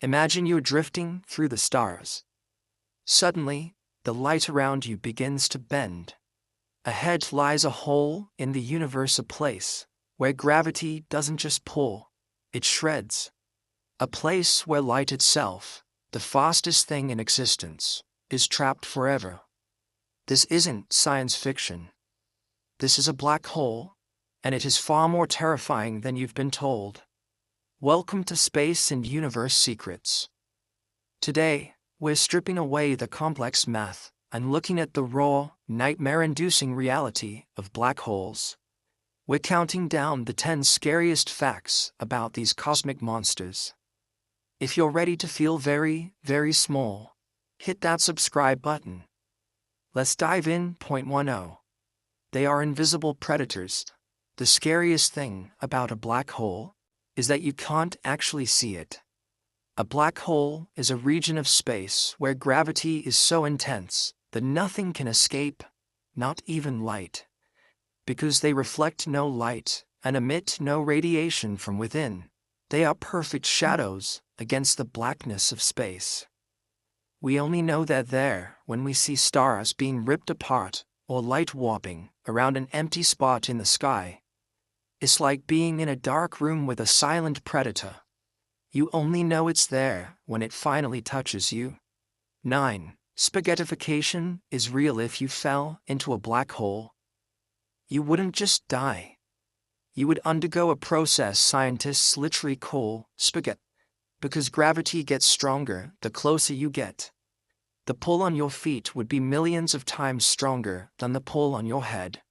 Imagine you're drifting through the stars. Suddenly, the light around you begins to bend. Ahead lies a hole in the universe, a place where gravity doesn't just pull, it shreds. A place where light itself, the fastest thing in existence, is trapped forever. This isn't science fiction. This is a black hole, and it is far more terrifying than you've been told. Welcome to Space and Universe Secrets. Today, we're stripping away the complex math and looking at the raw, nightmare-inducing reality of black holes. We're counting down the 10 scariest facts about these cosmic monsters. If you're ready to feel very, very small, hit that subscribe button. Let's dive in. Point 10. They are invisible predators. The scariest thing about a black hole is that you can't actually see it. A black hole is a region of space where gravity is so intense that nothing can escape, not even light. Because they reflect no light and emit no radiation from within, they are perfect shadows against the blackness of space. We only know they're there when we see stars being ripped apart or light warping around an empty spot in the sky. It's like being in a dark room with a silent predator. You only know it's there when it finally touches you. 9. Spaghettification is real. If you fell into a black hole, you wouldn't just die. You would undergo a process scientists literally call spaghetti, because gravity gets stronger the closer you get. The pull on your feet would be millions of times stronger than the pull on your head.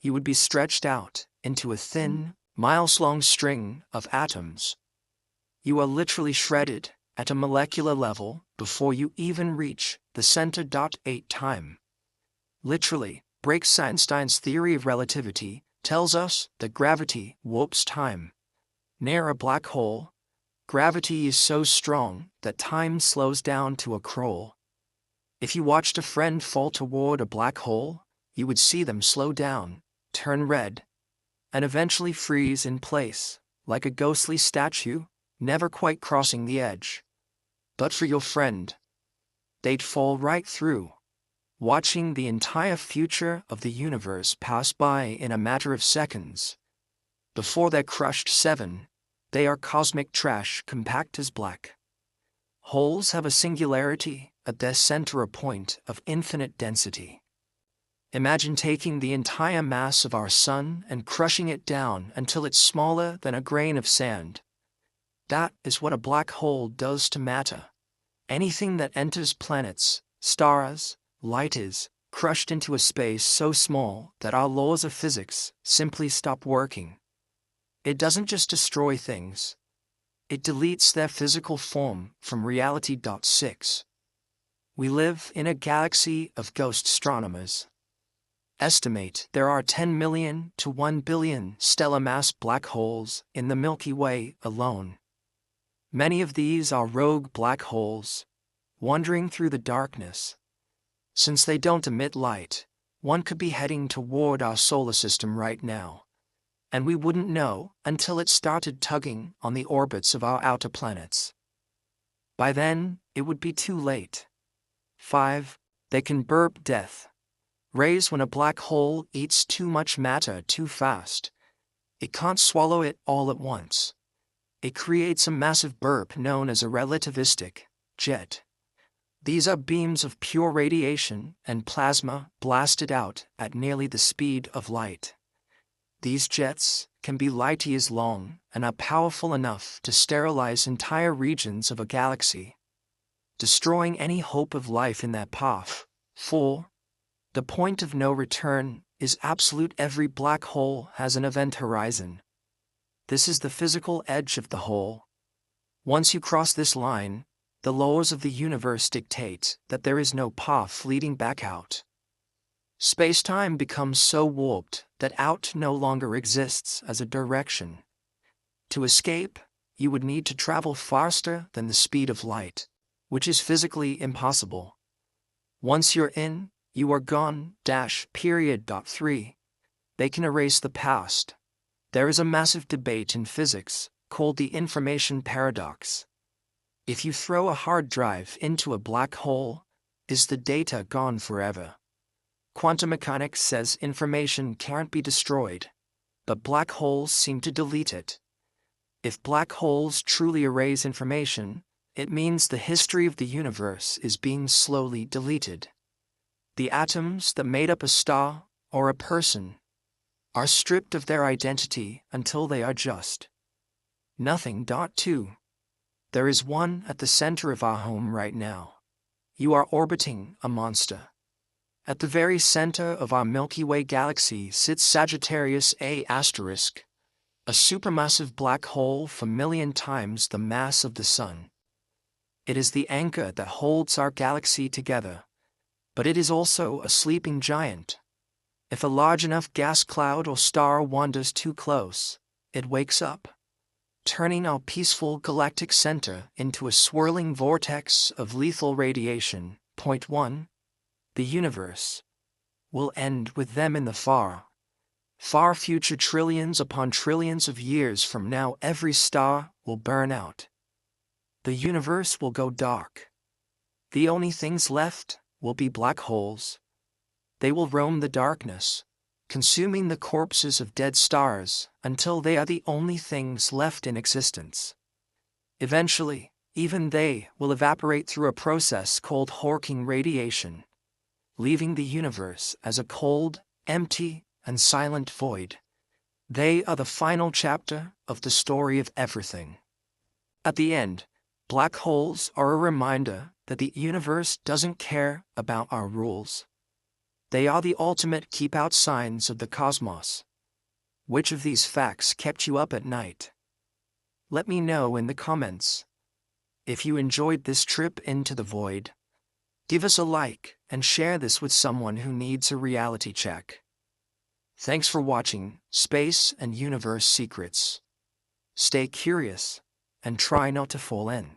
You would be stretched out into a thin, miles-long string of atoms. You are literally shredded at a molecular level before you even reach the center. 8 time. Literally, breaks Einstein's theory of relativity, tells us that gravity warps time. Near a black hole, gravity is so strong that time slows down to a crawl. If you watched a friend fall toward a black hole, you would see them slow down, turn red, and eventually freeze in place, like a ghostly statue, never quite crossing the edge. But for your friend, they'd fall right through, watching the entire future of the universe pass by in a matter of seconds. Before they're crushed. 7. They are cosmic trash, compact as black. Holes have a singularity at their center, a point of infinite density. Imagine taking the entire mass of our sun and crushing it down until it's smaller than a grain of sand. That is what a black hole does to matter. Anything that enters planets, stars, light is crushed into a space so small that our laws of physics simply stop working. It doesn't just destroy things. It deletes their physical form from reality. 6. We live in a galaxy of ghost astronomers. Estimate there are 10 million to 1 billion stellar mass black holes in the Milky Way alone. Many of these are rogue black holes, wandering through the darkness. Since they don't emit light, one could be heading toward our solar system right now, and we wouldn't know until it started tugging on the orbits of our outer planets. By then, it would be too late. 5. They can burp death. Rays. When a black hole eats too much matter too fast, it can't swallow it all at once. It creates a massive burp known as a relativistic jet. These are beams of pure radiation and plasma blasted out at nearly the speed of light. These jets can be light years long and are powerful enough to sterilize entire regions of a galaxy, destroying any hope of life in that path. 4. The point of no return is absolute. Every black hole has an event horizon. This is the physical edge of the hole. Once you cross this line, the laws of the universe dictate that there is no path leading back out. Space-time becomes so warped that out no longer exists as a direction. To escape, you would need to travel faster than the speed of light, which is physically impossible. Once you're in, you are gone. 3. They can erase the past. There is a massive debate in physics called the information paradox. If you throw a hard drive into a black hole, is the data gone forever? Quantum mechanics says information can't be destroyed, but black holes seem to delete it. If black holes truly erase information, it means the history of the universe is being slowly deleted. The atoms that made up a star or a person are stripped of their identity until they are just nothing. 2. There is one at the center of our home right now. You are orbiting a monster. At the very center of our Milky Way galaxy sits Sagittarius A*, a supermassive black hole 1,000,000 times the mass of the Sun. It is the anchor that holds our galaxy together, but it is also a sleeping giant. If a large enough gas cloud or star wanders too close, it wakes up, turning our peaceful galactic center into a swirling vortex of lethal radiation. Point 1. The universe will end with them in the far future. Trillions upon trillions of years from now, every star will burn out. The universe will go dark. The only things left will be black holes. They will roam the darkness, consuming the corpses of dead stars until they are the only things left in existence. Eventually, even they will evaporate through a process called Hawking radiation, leaving the universe as a cold, empty, and silent void. They are the final chapter of the story of everything. At the end, black holes are a reminder that the universe doesn't care about our rules. They are the ultimate keep-out signs of the cosmos. Which of these facts kept you up at night? Let me know in the comments. If you enjoyed this trip into the void, give us a like and share this with someone who needs a reality check. Thanks for watching Space and Universe Secrets. Stay curious and try not to fall in.